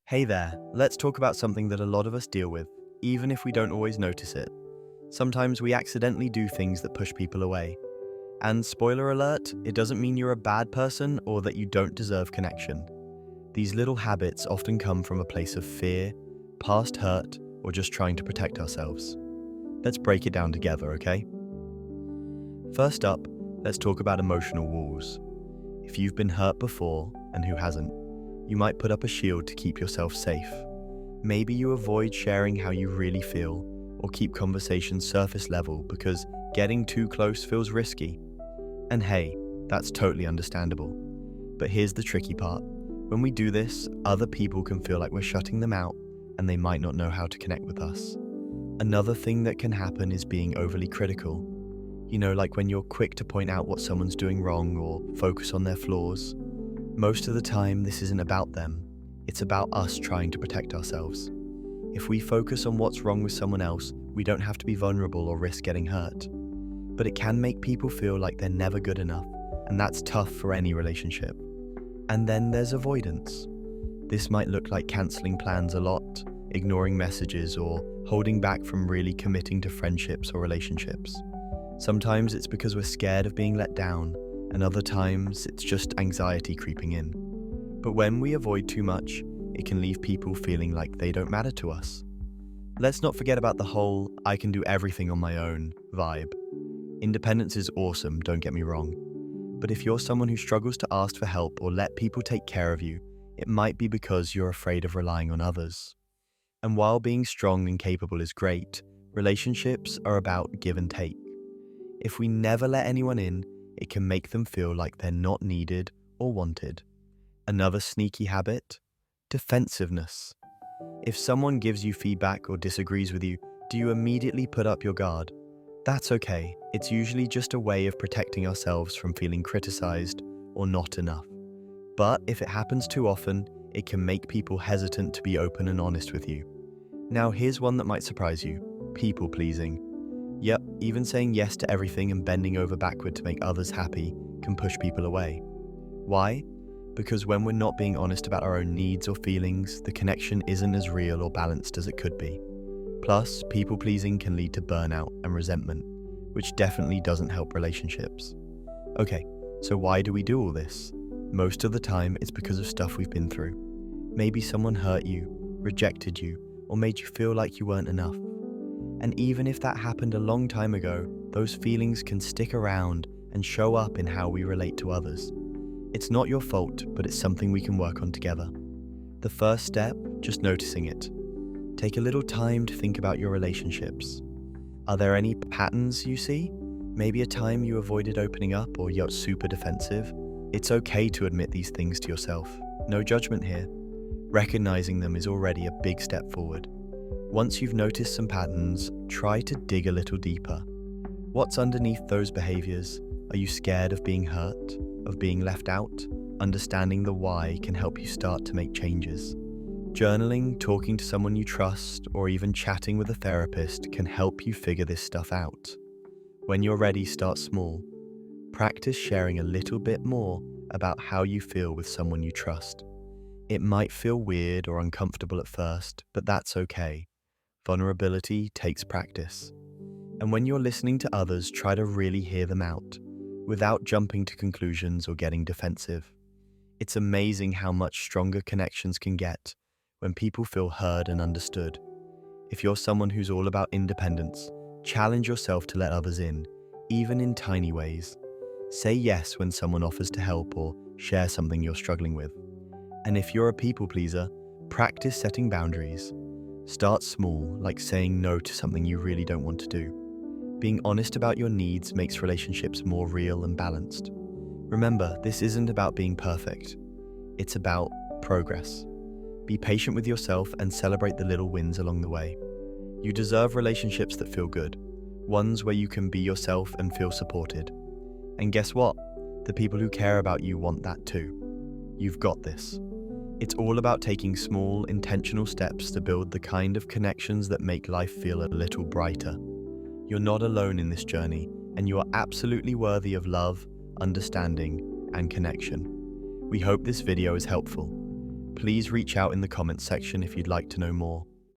Hey there, let's talk about something that a lot of us deal with, even if we don't always notice it. Sometimes we accidentally do things that push people away. And spoiler alert, it doesn't mean you're a bad person or that you don't deserve connection. These little habits often come from a place of fear, past hurt, or just trying to protect ourselves. Let's break it down together, okay? First up, let's talk about emotional walls. If you've been hurt before, and who hasn't, you might put up a shield to keep yourself safe. Maybe you avoid sharing how you really feel, or keep conversations surface level because getting too close feels risky. And hey, that's totally understandable. But here's the tricky part. When we do this, other people can feel like we're shutting them out, and they might not know how to connect with us. Another thing that can happen is being overly critical. Like when you're quick to point out what someone's doing wrong or focus on their flaws. Most of the time, this isn't about them. It's about us trying to protect ourselves. If we focus on what's wrong with someone else, we don't have to be vulnerable or risk getting hurt. But it can make people feel like they're never good enough, and that's tough for any relationship. And then there's avoidance. This might look like canceling plans a lot, ignoring messages, or holding back from really committing to friendships or relationships. Sometimes it's because we're scared of being let down, and other times it's just anxiety creeping in. But when we avoid too much, it can leave people feeling like they don't matter to us. Let's not forget about the whole "I can do everything on my own" vibe. Independence is awesome, don't get me wrong. But if you're someone who struggles to ask for help or let people take care of you, it might be because you're afraid of relying on others. And while being strong and capable is great, relationships are about give and take. If we never let anyone in, it can make them feel like they're not needed or wanted. Another sneaky habit: defensiveness. If someone gives you feedback or disagrees with you, do you immediately put up your guard? That's okay. It's usually just a way of protecting ourselves from feeling criticized or not enough. But if it happens too often, it can make people hesitant to be open and honest with you. Now here's one that might surprise you: people pleasing. Yep, even saying yes to everything and bending over backward to make others happy can push people away. Why? Because when we're not being honest about our own needs or feelings, the connection isn't as real or balanced as it could be. Plus, people-pleasing can lead to burnout and resentment, which definitely doesn't help relationships. Okay, so why do we do all this? Most of the time, it's because of stuff we've been through. Maybe someone hurt you, rejected you, or made you feel like you weren't enough. And even if that happened a long time ago, those feelings can stick around and show up in how we relate to others. It's not your fault, but it's something we can work on together. The first step, just noticing it. Take a little time to think about your relationships. Are there any patterns you see? Maybe a time you avoided opening up or you're super defensive? It's okay to admit these things to yourself. No judgment here. Recognizing them is already a big step forward. Once you've noticed some patterns, try to dig a little deeper. What's underneath those behaviors? Are you scared of being hurt? Of being left out? Understanding the why can help you start to make changes. Journaling, talking to someone you trust, or even chatting with a therapist can help you figure this stuff out. When you're ready, start small. Practice sharing a little bit more about how you feel with someone you trust. It might feel weird or uncomfortable at first, but that's okay. Vulnerability takes practice. And when you're listening to others, try to really hear them out, without jumping to conclusions or getting defensive. It's amazing how much stronger connections can get when people feel heard and understood. If you're someone who's all about independence, challenge yourself to let others in, even in tiny ways. Say yes when someone offers to help or share something you're struggling with. And if you're a people pleaser, practice setting boundaries. Start small, like saying no to something you really don't want to do. Being honest about your needs makes relationships more real and balanced. Remember, this isn't about being perfect. It's about progress. Be patient with yourself and celebrate the little wins along the way. You deserve relationships that feel good, ones where you can be yourself and feel supported. And guess what? The people who care about you want that too. You've got this. It's all about taking small, intentional steps to build the kind of connections that make life feel a little brighter. You're not alone in this journey, and you are absolutely worthy of love, understanding, and connection. We hope this video is helpful. please reach out in the comments section if you'd like to know more.